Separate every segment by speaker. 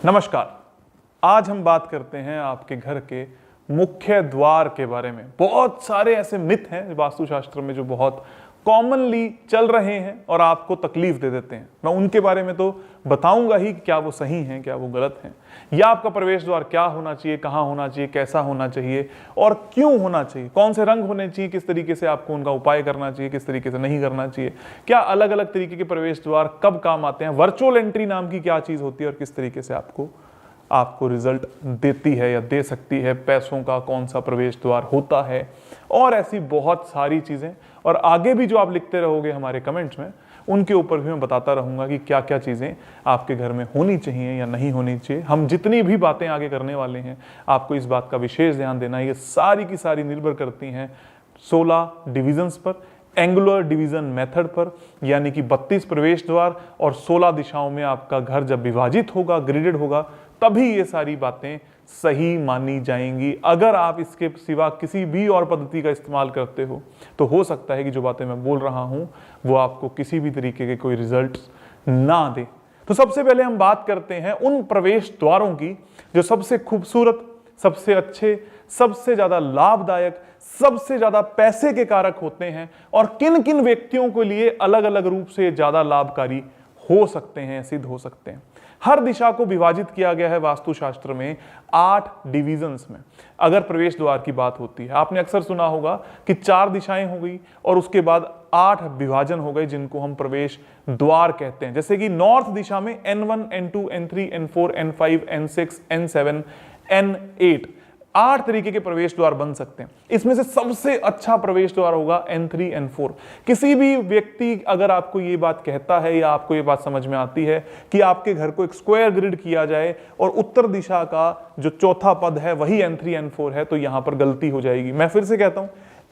Speaker 1: नमस्कार। आज हम बात करते हैं आपके घर के मुख्य द्वार के बारे में। बहुत सारे ऐसे मिथ हैं वास्तुशास्त्र में जो बहुत कॉमनली चल रहे हैं और आपको तकलीफ दे देते हैं। मैं उनके बारे में तो बताऊंगा ही कि क्या वो सही हैं, क्या वो गलत हैं, या आपका प्रवेश द्वार क्या होना चाहिए, कहाँ होना चाहिए, कैसा होना चाहिए और क्यों होना चाहिए, कौन से रंग होने चाहिए, किस तरीके से आपको उनका उपाय करना चाहिए, किस तरीके से नहीं करना चाहिए, क्या अलग अलग तरीके के प्रवेश द्वार कब काम आते हैं, वर्चुअल एंट्री नाम की क्या चीज़ होती है और किस तरीके से आपको रिजल्ट देती है या दे सकती है, पैसों का कौन सा प्रवेश द्वार होता है, और ऐसी बहुत सारी चीज़ें। और आगे भी जो आप लिखते रहोगे हमारे कमेंट्स में, उनके ऊपर भी मैं बताता रहूँगा कि क्या क्या चीज़ें आपके घर में होनी चाहिए या नहीं होनी चाहिए। हम जितनी भी बातें आगे करने वाले हैं, आपको इस बात का विशेष ध्यान देना है, ये सारी की सारी निर्भर करती हैं 16 डिविजन्स पर, एंगुलर डिवीजन मेथड पर, यानी कि 32 प्रवेश द्वार और 16 दिशाओं में आपका घर जब विभाजित होगा, ग्रिडेड होगा, तभी ये सारी बातें सही मानी जाएंगी। अगर आप इसके सिवा किसी भी और पद्धति का इस्तेमाल करते हो तो हो सकता है कि जो बातें मैं बोल रहा हूं वो आपको किसी भी तरीके के कोई रिजल्ट ना दे। तो सबसे पहले हम बात करते हैं उन प्रवेश द्वारों की जो सबसे खूबसूरत, सबसे अच्छे, सबसे ज्यादा लाभदायक, सबसे ज्यादा पैसे के कारक होते हैं और किन किन व्यक्तियों के लिए अलग अलग रूप से ज्यादा लाभकारी हो सकते हैं, सिद्ध हो सकते हैं। हर दिशा को विभाजित किया गया है वास्तुशास्त्र में 8 डिविजन्स में। अगर प्रवेश द्वार की बात होती है, आपने अक्सर सुना होगा कि 4 दिशाएं हो गई और उसके बाद 8 विभाजन हो गए जिनको हम प्रवेश द्वार कहते हैं। जैसे कि नॉर्थ दिशा में N1, N2, N3, N4, N5, N6, N7, N8 8 तरीके के प्रवेश द्वार बन सकते हैं। इसमें से सबसे अच्छा प्रवेश द्वार होगा N3, N4। किसी भी व्यक्ति अगर आपको ये बात कहता है या आपको ये बात समझ में आती है कि आपके घर को एक स्क्वायर ग्रिड किया जाए और उत्तर दिशा का जो चौथा पद है वही N3, N4 है, तो यहां पर गलती हो जाएगी। मैं फिर से कहता हूं,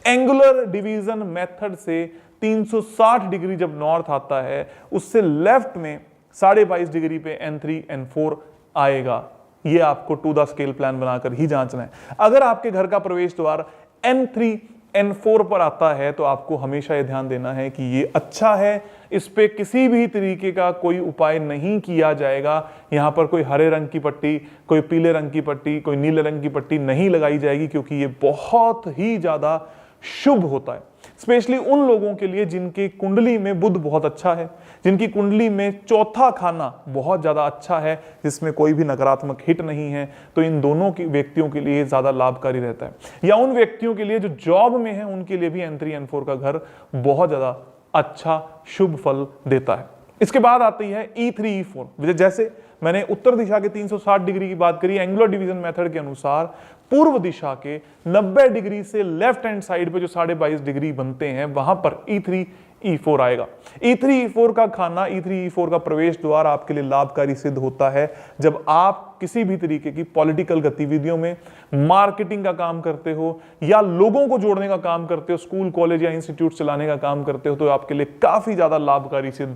Speaker 1: एंगुलर डिवीजन मेथड से 360 डिग्री जब नॉर्थ आता है, उससे लेफ्ट में 22.5 डिग्री पे N3, N4 आएगा। ये आपको टू द स्केल प्लान बनाकर ही जांचना है। अगर आपके घर का प्रवेश द्वार N3, N4 पर आता है तो आपको हमेशा यह ध्यान देना है कि ये अच्छा है, इस पे किसी भी तरीके का कोई उपाय नहीं किया जाएगा। यहां पर कोई हरे रंग की पट्टी, कोई पीले रंग की पट्टी, कोई नीले रंग की पट्टी नहीं लगाई जाएगी, क्योंकि ये बहुत ही ज्यादा शुभ होता है, स्पेशली उन लोगों के लिए जिनकी कुंडली में बुध बहुत अच्छा है, जिनकी कुंडली में चौथा खाना बहुत ज्यादा अच्छा है, जिसमें कोई भी नकारात्मक हिट नहीं है। तो इन दोनों की व्यक्तियों के लिए ज्यादा लाभकारी रहता है। या उन व्यक्तियों के लिए जो जॉब में है, उनके लिए भी N3, N4 का घर बहुत ज्यादा अच्छा शुभ फल देता है। इसके बाद आती है E3, E4। जैसे मैंने उत्तर दिशा के 360 डिग्री की बात करी, एंगुलर डिवीजन मेथड के अनुसार पूर्व दिशा के 90 डिग्री से लेफ्ट हैंड साइड पे जो 22.5 डिग्री बनते हैं, वहां पर E3, E4 आएगा। E3, E4 का खाना, E3, E4 का प्रवेश द्वार आपके लिए लाभकारी सिद्ध होता है जब आप किसी भी तरीके की पॉलिटिकल गतिविधियों में, मार्केटिंग का काम करते हो या लोगों को जोड़ने का काम करते हो, स्कूल, कॉलेज या इंस्टीट्यूट चलाने का काम करते हो, तो आपके लिए काफी ज्यादा लाभकारी सिद्ध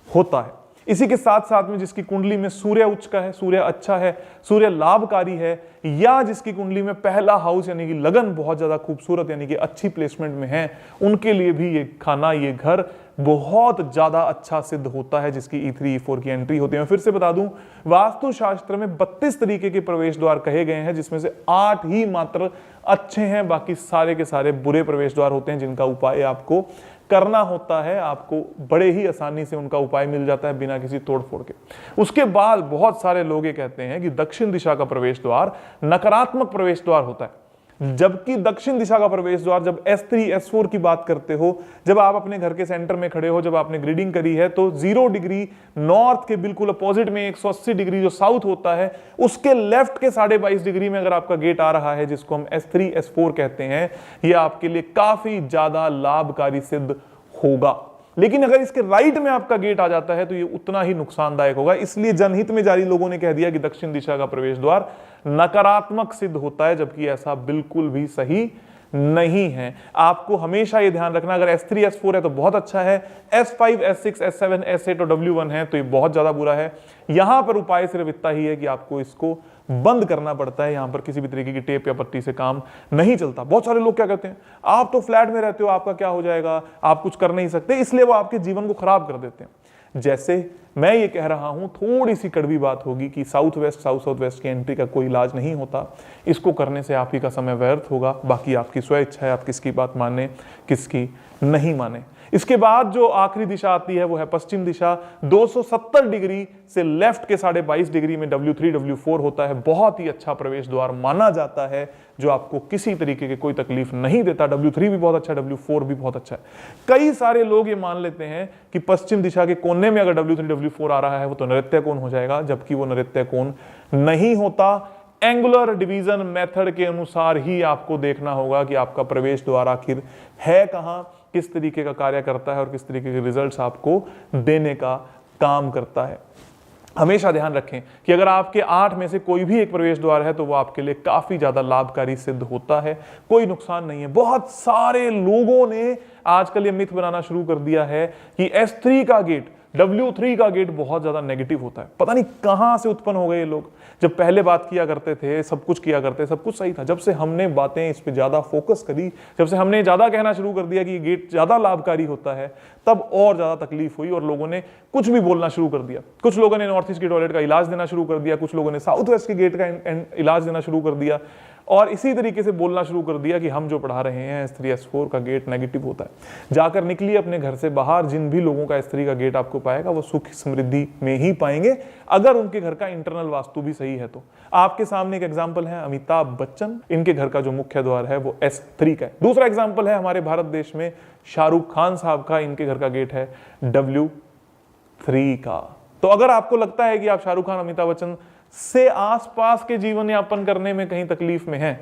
Speaker 1: होता है। इसी के साथ साथ में जिसकी कुंडली में सूर्य उच्च का है, सूर्य अच्छा है, सूर्य लाभकारी है, या जिसकी कुंडली में पहला हाउस यानी कि लगन बहुत ज्यादा खूबसूरत यानी कि अच्छी प्लेसमेंट में है, उनके लिए भी ये खाना, ये घर बहुत ज्यादा अच्छा सिद्ध होता है, जिसकी E3, E4 की एंट्री होती है। मैं फिर से बता दूं, वास्तुशास्त्र में 32 तरीके के प्रवेश द्वार कहे गए हैं, जिसमें से 8 ही मात्र अच्छे हैं, बाकी सारे के सारे बुरे प्रवेश द्वार होते हैं जिनका उपाय आपको करना होता है। आपको बड़े ही आसानी से उनका उपाय मिल जाता है बिना किसी तोड़फोड़ के। उसके बाद बहुत सारे लोग ये कहते हैं कि दक्षिण दिशा का प्रवेश द्वार नकारात्मक प्रवेश द्वार होता है, जबकि दक्षिण दिशा का प्रवेश द्वार, जब S3, S4 की बात करते हो, जब आप अपने घर के सेंटर में खड़े हो, जब आपने ग्रिडिंग करी है, तो 0 डिग्री नॉर्थ के बिल्कुल अपोजिट में 180 डिग्री जो साउथ होता है, उसके लेफ्ट के 22.5 डिग्री में अगर आपका गेट आ रहा है, जिसको हम S3, S4 कहते हैं, यह आपके लिए काफी ज्यादा लाभकारी सिद्ध होगा। लेकिन अगर इसके राइट में आपका गेट आ जाता है तो ये उतना ही नुकसानदायक होगा। इसलिए जनहित में जारी लोगों ने कह दिया कि दक्षिण दिशा का प्रवेश द्वार नकारात्मक सिद्ध होता है, जबकि ऐसा बिल्कुल भी सही नहीं है। आपको हमेशा ये ध्यान रखना, अगर S3, S4 है तो बहुत अच्छा है, S5, S6, S7, S8 और W1 है तो ये बहुत ज्यादा बुरा है। यहां पर उपाय सिर्फ इतना ही है कि आपको इसको बंद करना पड़ता है। यहां पर किसी भी तरीके की टेप या पट्टी से काम नहीं चलता। बहुत सारे लोग क्या कहते हैं, आप तो फ्लैट में रहते हो, आपका क्या हो जाएगा, आप कुछ कर नहीं सकते, इसलिए वो आपके जीवन को खराब कर देते हैं। जैसे मैं ये कह रहा हूं, थोड़ी सी कड़वी बात होगी कि साउथ साउथ वेस्ट की एंट्री का कोई इलाज नहीं होता। इसको करने से आप ही का समय व्यर्थ होगा। बाकी आपकी स्व इच्छा है, आप किसकी बात माने किसकी नहीं माने। इसके बाद जो आखिरी दिशा आती है वो है पश्चिम दिशा। 270 डिग्री से लेफ्ट के 22.5 डिग्री में W3 W4 होता है। बहुत ही अच्छा प्रवेश द्वार माना जाता है, जो आपको किसी तरीके की कोई तकलीफ नहीं देता। W3 भी बहुत अच्छा है, W4 भी बहुत अच्छा है। कई सारे लोग ये मान लेते हैं कि पश्चिम दिशा के कोने में अगर W3 W4 आ रहा है वो तो नृत्य कोण हो जाएगा, जबकि वो नृत्य कोण नहीं होता। एंगुलर डिवीजन मेथड के अनुसार ही आपको देखना होगा कि आपका प्रवेश द्वार आखिर है कहां, किस तरीके का कार्य करता है और किस तरीके के रिजल्ट्स आपको देने का काम करता है। हमेशा ध्यान रखें कि अगर आपके 8 में से कोई भी एक प्रवेश द्वार है तो वो आपके लिए काफी ज्यादा लाभकारी सिद्ध होता है, कोई नुकसान नहीं है। बहुत सारे लोगों ने आजकल ये मिथ बनाना शुरू कर दिया है कि S3 का गेट, W3 का गेट बहुत ज्यादा नेगेटिव होता है। पता नहीं कहां से उत्पन्न हो गए ये लोग। जब पहले बात किया करते थे, सब कुछ किया करते, सब कुछ सही था। जब से हमने बातें इस पे ज्यादा फोकस करी, जब से हमने ज्यादा कहना शुरू कर दिया कि ये गेट ज्यादा लाभकारी होता है, तब और ज्यादा तकलीफ हुई और लोगों ने कुछ भी बोलना शुरू कर दिया। कुछ लोगों ने नॉर्थ ईस्ट के टॉयलेट का इलाज देना शुरू कर दिया, कुछ लोगों ने साउथ वेस्ट के गेट का इलाज देना शुरू कर दिया और इसी तरीके से बोलना शुरू कर दिया कि हम जो पढ़ा रहे हैं S3 S4 का गेट नेगेटिव होता है। जाकर निकलिए अपने घर से बाहर, जिन भी लोगों का S3 का गेट आपको पाएगा वो सुख समृद्धि में ही पाएंगे, अगर उनके घर का इंटरनल वास्तु भी सही है तो। आपके सामने एक एग्जाम्पल है अमिताभ बच्चन, इनके घर का जो मुख्य द्वार है वो S3 का है। दूसरा एग्जाम्पल है हमारे भारत देश में शाहरुख खान साहब का, इनके घर का गेट है W3 का। तो अगर आपको लगता है कि आप शाहरुख खान, अमिताभ बच्चन से आसपास के जीवन यापन करने में कहीं तकलीफ में हैं,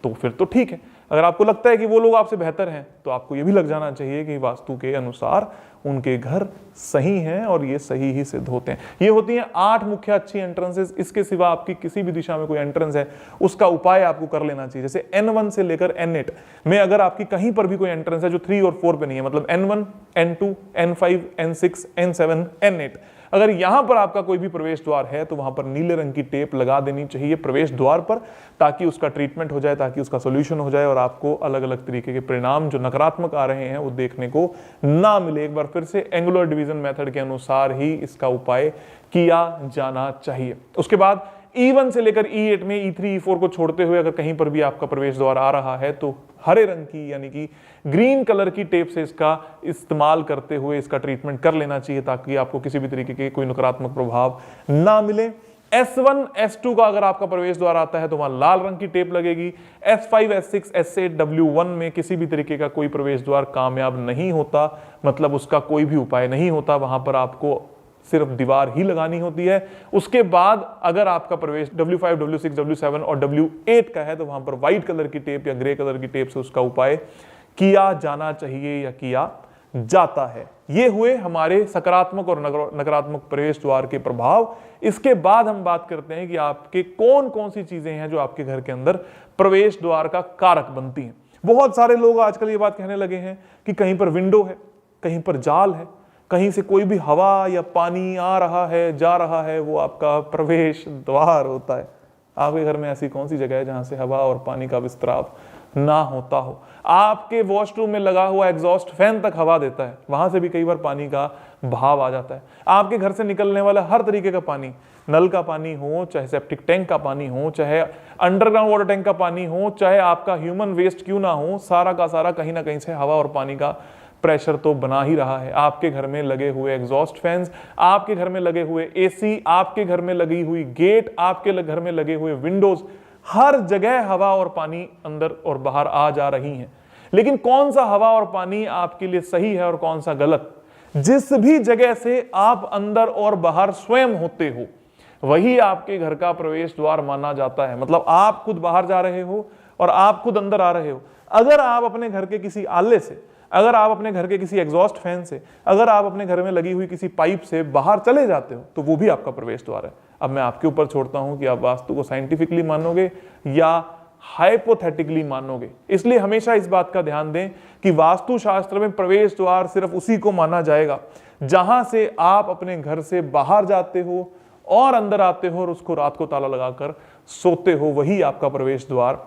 Speaker 1: तो फिर तो ठीक है। अगर आपको लगता है कि वो लोग आपसे बेहतर हैं, तो आपको ये भी लग जाना चाहिए कि वास्तु के अनुसार उनके घर सही हैं और ये सही ही सिद्ध होते हैं। ये होती हैं 8 मुख्य अच्छी एंट्रेंसेस। इसके सिवा आपकी किसी भी दिशा में कोई एंट्रेंस है, उसका उपाय आपको कर लेना चाहिए। जैसे N1 से लेकर N8 में अगर आपकी कहीं पर भी कोई एंट्रेंस है जो 3 और 4 पे नहीं है, मतलब N1, N2, N5, N6, N7, N8, अगर यहां पर आपका कोई भी प्रवेश द्वार है तो वहां पर नीले रंग की टेप लगा देनी चाहिए प्रवेश द्वार पर, ताकि उसका ट्रीटमेंट हो जाए, ताकि उसका सोल्यूशन हो जाए और आपको अलग अलग तरीके के परिणाम जो नकारात्मक आ रहे हैं वो देखने को ना मिले। एक बार फिर से एंगुलर डिवीजन मेथड के अनुसार ही इसका उपाय किया जाना चाहिए। उसके बाद E1 से लेकर E8 में E3 E4 को छोड़ते हुए अगर कहीं पर भी आपका प्रवेश द्वार आ रहा है तो हरे रंग की यानी कि ग्रीन कलर की टेप से इसका इस्तेमाल करते हुए इसका ट्रीटमेंट कर लेना चाहिए, ताकि आपको किसी भी तरीके के कोई नकारात्मक प्रभाव ना मिले। S1 S2 का अगर आपका प्रवेश द्वार आता है तो वहां लाल रंग की टेप लगेगी। S5 S6 S8 W1 में किसी भी तरीके का कोई प्रवेश द्वार कामयाब नहीं होता, मतलब उसका कोई भी उपाय नहीं होता, वहां पर आपको सिर्फ दीवार ही लगानी होती है। उसके बाद अगर आपका प्रवेश W5 W6 W7 और W8 का है तो वहां पर व्हाइट कलर की टेप या ग्रे कलर की टेप से उसका उपाय किया जाना चाहिए या किया जाता है। ये हुए हमारे सकारात्मक और नकारात्मक प्रवेश द्वार के प्रभाव। इसके बाद हम बात करते हैं कि आपके कौन कौन सी चीजें हैं जो आपके घर के अंदर प्रवेश द्वार का कारक बनती हैं। बहुत सारे लोग आजकल ये बात कहने लगे हैं कि कहीं पर विंडो है, कहीं पर जाल है, कहीं से कोई भी हवा या पानी आ रहा है जा रहा है, वो आपका प्रवेश द्वार होता है। आपके घर में ऐसी कौन सी जगह है जहां से हवा और पानी का विस्तार ना होता हो? आपके वॉशरूम में लगा हुआ एग्जॉस्ट फैन तक हवा देता है, वहां से भी कई बार पानी का बहाव आ जाता है। आपके घर से निकलने वाला हर तरीके का पानी, नल का पानी हो, चाहे सेप्टिक टैंक का पानी हो, चाहे अंडरग्राउंड वाटर टैंक का पानी हो, चाहे आपका ह्यूमन वेस्ट क्यों ना हो, सारा का सारा कहीं ना कहीं से हवा और पानी का प्रेशर तो बना ही रहा है। आपके घर में लगे हुए एग्जॉस्ट फैंस, आपके घर में लगे हुए एसी, आपके घर में लगी हुई गेट, आपके घर में लगे हुए विंडोज, हर जगह हवा और पानी अंदर और बाहर आ जा रही हैं। लेकिन कौन सा हवा और पानी आपके लिए सही है और कौन सा गलत? जिस भी जगह से आप अंदर और बाहर स्वयं होते हो वही आपके घर का प्रवेश द्वार माना जाता है। मतलब आप खुद बाहर जा रहे हो और आप खुद अंदर आ रहे हो। अगर आप अपने घर के किसी आले से, अगर आप अपने घर के किसी एग्जॉस्ट फैन से, अगर आप अपने घर में लगी हुई किसी पाइप से बाहर चले जाते हो तो वो भी आपका प्रवेश द्वार है। अब मैं आपके ऊपर छोड़ता हूं कि आप वास्तु को साइंटिफिकली मानोगे या हाइपोथेटिकली मानोगे। इसलिए हमेशा इस बात का ध्यान दें कि वास्तु शास्त्र में प्रवेश द्वार सिर्फ उसी को माना जाएगा जहां से आप अपने घर से बाहर जाते हो और अंदर आते हो और उसको रात को ताला लगाकर सोते हो, वही आपका प्रवेश द्वार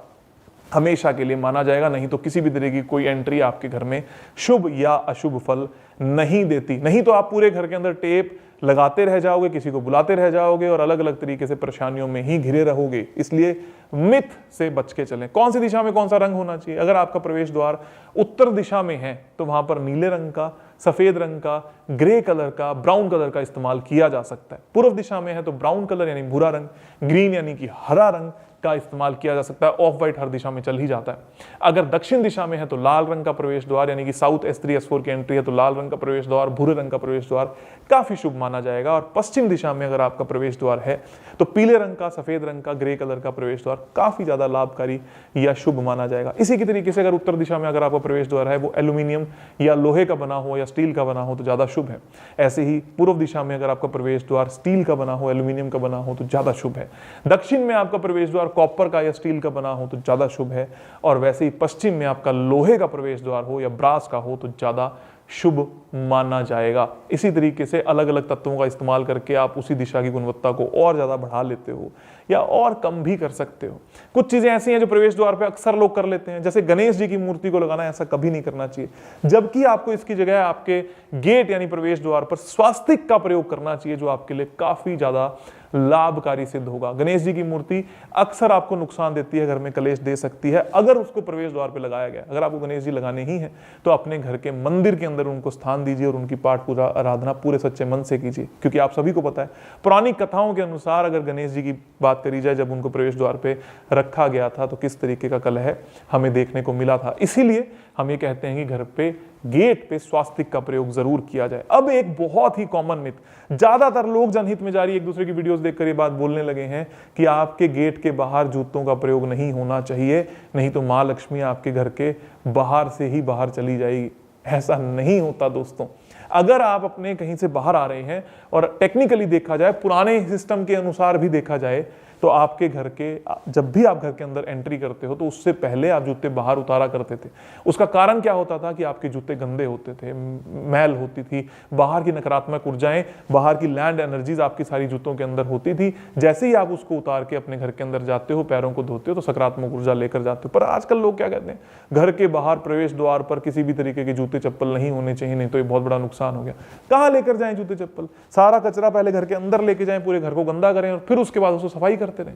Speaker 1: हमेशा के लिए माना जाएगा, नहीं तो किसी भी तरह की कोई एंट्री आपके घर में शुभ या अशुभ फल नहीं देती। नहीं तो आप पूरे घर के अंदर टेप लगाते रह जाओगे, किसी को बुलाते रह जाओगे और अलग अलग तरीके से परेशानियों में ही घिरे रहोगे। इसलिए मिथ से बच के चलें। कौन सी दिशा में कौन सा रंग होना चाहिए? अगर आपका प्रवेश द्वार उत्तर दिशा में है तो वहां पर नीले रंग का, सफेद रंग का, ग्रे कलर का, ब्राउन कलर का इस्तेमाल किया जा सकता है। पूर्व दिशा में है तो ब्राउन कलर यानी भूरा रंग, ग्रीन यानी कि हरा रंग का इस्तेमाल किया जा सकता है। ऑफ व्हाइट हर दिशा में चल ही जाता है। अगर दक्षिण दिशा में है तो लाल रंग का प्रवेश द्वार यानी कि साउथ S3 S4 की एंट्री है तो लाल रंग का प्रवेश द्वार, भूरे रंग का प्रवेश द्वार काफी शुभ माना जाएगा। और पश्चिम दिशा में अगर आपका प्रवेश द्वार है तो पीले रंग का, सफेद रंग का, ग्रे कलर का प्रवेश द्वार काफी ज्यादा लाभकारी या शुभ माना जाएगा। इसी की तरीके से अगर उत्तर दिशा में अगर आपका प्रवेश द्वार है वो एल्यूमिनियम या लोहे का बना हो या स्टील का बना हो तो ज्यादा शुभ है। ऐसे ही पूर्व दिशा में अगर आपका प्रवेश द्वार स्टील का बना हो, एल्यूमिनियम का बना हो तो ज्यादा शुभ है। दक्षिण में आपका प्रवेश द्वार कॉपर का या स्टील का बना हो तो ज्यादा शुभ है। और वैसे ही पश्चिम में आपका लोहे का प्रवेश द्वार हो या ब्रास का हो तो ज्यादा शुभ माना जाएगा। इसी तरीके से अलग अलग तत्वों का इस्तेमाल करके आप उसी दिशा की गुणवत्ता को और ज्यादा बढ़ा लेते हो या और कम भी कर सकते हो। कुछ चीजें ऐसी हैं जो प्रवेश द्वार पे अक्सर लोग कर लेते हैं, जैसे गणेश जी की मूर्ति को लगाना, ऐसा कभी नहीं करना चाहिए। जबकि आपको इसकी जगह आपके गेट यानी प्रवेश द्वार पर स्वास्तिक का प्रयोग करना चाहिए, जो आपके लिए काफी ज्यादा लाभकारी सिद्ध होगा। गणेश जी की मूर्ति अक्सर आपको नुकसान देती है, घर में कलेश दे सकती है अगर उसको प्रवेश द्वार पे लगाया गया। अगर आपको गणेश जी लगाने ही है तो अपने घर के मंदिर के अंदर उनको स्थान दीजिए और उनकी पाठ पूजा आराधना पूरे सच्चे मन से कीजिए। क्योंकि आप सभी को पता है पुरानी कथाओं के अनुसार अगर गणेश जी की बात करी जाए, जब उनको प्रवेश द्वार पे रखा गया था तो किस तरीके का कलह हमें देखने को मिला था। इसीलिए हम ये कहते हैं कि घर पे गेट पे स्वास्तिक का प्रयोग जरूर किया जाए। अब एक बहुत ही कॉमन मिथ, ज्यादातर लोग जनहित में जारी एक दूसरे की वीडियोस देखकर ये बात बोलने लगे हैं कि आपके गेट के बाहर जूतों का प्रयोग नहीं होना चाहिए, नहीं तो मां लक्ष्मी आपके घर के बाहर से ही बाहर चली जाएगी। ऐसा नहीं होता दोस्तों। अगर आप अपने कहीं से बाहर आ रहे हैं और टेक्निकली देखा जाए, पुराने सिस्टम के अनुसार भी देखा जाए, तो आपके घर के जब भी आप घर के अंदर एंट्री करते हो तो उससे पहले आप जूते बाहर उतारा करते थे। उसका कारण क्या होता था कि आपके जूते गंदे होते थे, मैल होती थी, बाहर की नकारात्मक ऊर्जाएं, बाहर की लैंड एनर्जीज आपकी सारी जूतों के अंदर होती थी। जैसे ही आप उसको उतार के अपने घर के अंदर जाते हो, पैरों को धोते हो, तो सकारात्मक ऊर्जा लेकर जाते हो। पर आजकल लोग क्या कहते हैं, घर के बाहर प्रवेश द्वार पर किसी भी तरीके के जूते चप्पल नहीं होने चाहिए, नहीं तो ये बहुत बड़ा नुकसान हो गया। कहाँ लेकर जाएं जूते चप्पल? सारा कचरा पहले घर के अंदर लेके जाएं, पूरे घर को गंदा करें और फिर उसके बाद उसको सफाई करते रहें।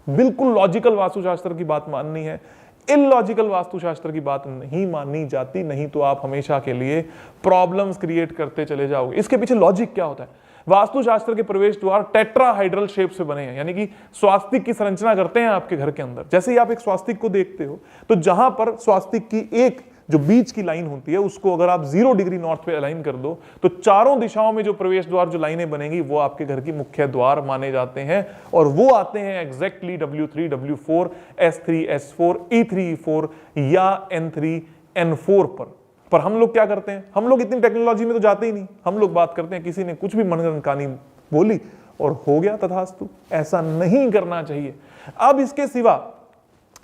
Speaker 1: बिल्कुल लॉजिकल वास्तुशास्त्र की बात माननी है, इलॉजिकल वास्तुशास्त्र की बात नहीं मानी जाती, नहीं तो आप हमेशा के लिए प्रॉब्लम्स क्रिएट करते चले जाओगे। इसके पीछे लॉजिक क्या होता है? वास्तुशास्त्र के प्रवेश द्वार टेट्राहाइड्रल शेप से बने हैं, यानी कि स्वास्तिक की संरचना करते हैं आपके घर के अंदर। जैसे ही आप एक स्वास्तिक को देखते हो तो जहां पर स्वास्तिक की एक जो बीच की लाइन होती है उसको अगर आप 0 डिग्री नॉर्थ पे अलाइन कर दो तो चारों दिशाओं में जो प्रवेश द्वार जो लाइनें बनेंगी वो आपके घर की मुख्य द्वार माने जाते हैं। और वो आते हैं exactly W3 W4 S3 S4 E3 E4 या N3 N4 पर हम लोग क्या करते हैं? हम लोग इतनी टेक्नोलॉजी में तो जाते ही नहीं। हम लोग बात करते हैं किसी ने कुछ भी मनगढ़ंत कहानी बोली और हो गया तथास्तु। ऐसा नहीं करना चाहिए। अब इसके सिवा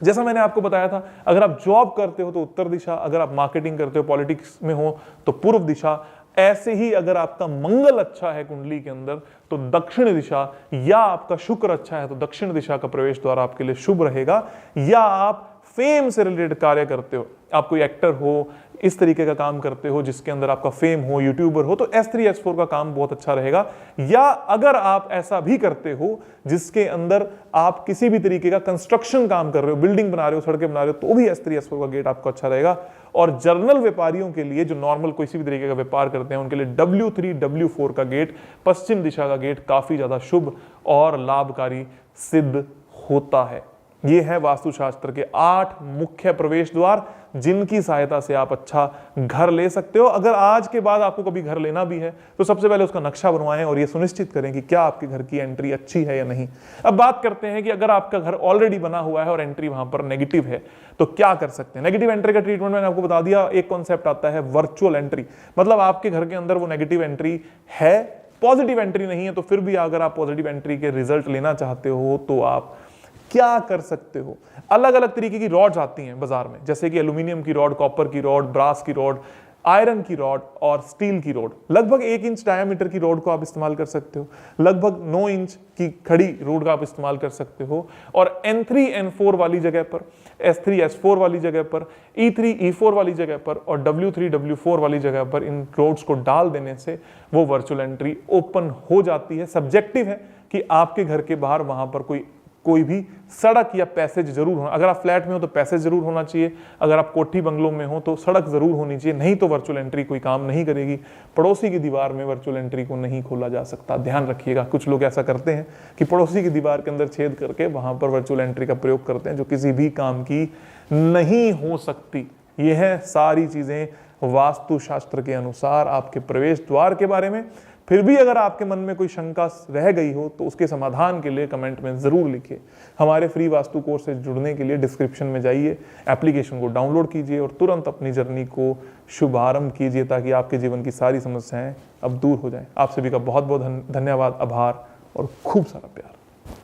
Speaker 1: जैसा मैंने आपको बताया था, अगर आप जॉब करते हो तो उत्तर दिशा, अगर आप मार्केटिंग करते हो, पॉलिटिक्स में हो तो पूर्व दिशा। ऐसे ही अगर आपका मंगल अच्छा है कुंडली के अंदर तो दक्षिण दिशा, या आपका शुक्र अच्छा है तो दक्षिण दिशा का प्रवेश द्वार आपके लिए शुभ रहेगा। या आप फेम से रिलेटेड कार्य करते हो, आप कोई एक्टर हो, इस तरीके का काम करते हो जिसके अंदर आपका फेम हो, यूट्यूबर हो, तो S3 S4 का काम बहुत अच्छा रहेगा। या अगर आप ऐसा भी करते हो जिसके अंदर आप किसी भी तरीके का कंस्ट्रक्शन काम कर रहे हो, बिल्डिंग बना रहे हो, सड़कें बना रहे हो, तो भी S3 S4 का गेट आपको अच्छा रहेगा। और जर्नल व्यापारियों के लिए जो नॉर्मल किसी भी तरीके का व्यापार करते हैं उनके लिए W3 W4 का गेट, पश्चिम दिशा का गेट काफी ज्यादा शुभ और लाभकारी सिद्ध होता है। ये है वास्तुशास्त्र के 8 मुख्य प्रवेश द्वार जिनकी सहायता से आप अच्छा घर ले सकते हो। अगर आज के बाद आपको कभी घर लेना भी है तो सबसे पहले उसका नक्शा बनवाएं और ये सुनिश्चित करें कि क्या आपके घर की एंट्री अच्छी है या नहीं। अब बात करते हैं कि अगर आपका घर ऑलरेडी बना हुआ है और एंट्री वहां पर नेगेटिव है तो क्या कर सकते हैं। नेगेटिव एंट्री का ट्रीटमेंट मैंने आपको बता दिया। एक कॉन्सेप्ट आता है वर्चुअल एंट्री, मतलब आपके घर के अंदर वो नेगेटिव एंट्री है, पॉजिटिव एंट्री नहीं है, तो फिर भी अगर आप पॉजिटिव एंट्री के रिजल्ट लेना चाहते हो तो आप क्या कर सकते हो। अलग अलग तरीके की रॉड्स आती हैं बाजार में, जैसे कि एल्यूमिनियम की रॉड, कॉपर की रॉड, ब्रास की रॉड, आयरन की रॉड और स्टील की रॉड, लगभग 1 इंच डायामीटर की रॉड को आप इस्तेमाल कर सकते हो, लगभग 9 इंच की खड़ी रॉड का आप इस्तेमाल कर सकते हो। और N3 N4 वाली जगह पर, S3 S4 वाली जगह पर, E3 E4 वाली जगह पर और W3 W4 वाली जगह पर इन रॉड्स को डाल देने से वो वर्चुअल एंट्री ओपन हो जाती है। सब्जेक्टिव है कि आपके घर के बाहर वहां पर कोई भी सड़क या पैसेज जरूर होना, अगर आप फ्लैट में हो तो पैसेज जरूर होना चाहिए, अगर आप कोठी बंगलों में हो तो सड़क जरूर होनी चाहिए, नहीं तो वर्चुअल एंट्री कोई काम नहीं करेगी। पड़ोसी की दीवार में वर्चुअल एंट्री को नहीं खोला जा सकता, ध्यान रखिएगा। कुछ लोग ऐसा करते हैं कि पड़ोसी की दीवार के अंदर छेद करके वहां पर वर्चुअल एंट्री का प्रयोग करते हैं, जो किसी भी काम की नहीं हो सकती। यह सारी चीजें वास्तुशास्त्र के अनुसार आपके प्रवेश द्वार के बारे में। फिर भी अगर आपके मन में कोई शंका रह गई हो तो उसके समाधान के लिए कमेंट में जरूर लिखिए। हमारे फ्री वास्तु कोर्स से जुड़ने के लिए डिस्क्रिप्शन में जाइए, एप्लीकेशन को डाउनलोड कीजिए और तुरंत अपनी जर्नी को शुभारंभ कीजिए, ताकि आपके जीवन की सारी समस्याएं अब दूर हो जाएं। आप सभी का बहुत बहुत धन्यवाद, आभार और खूब सारा प्यार।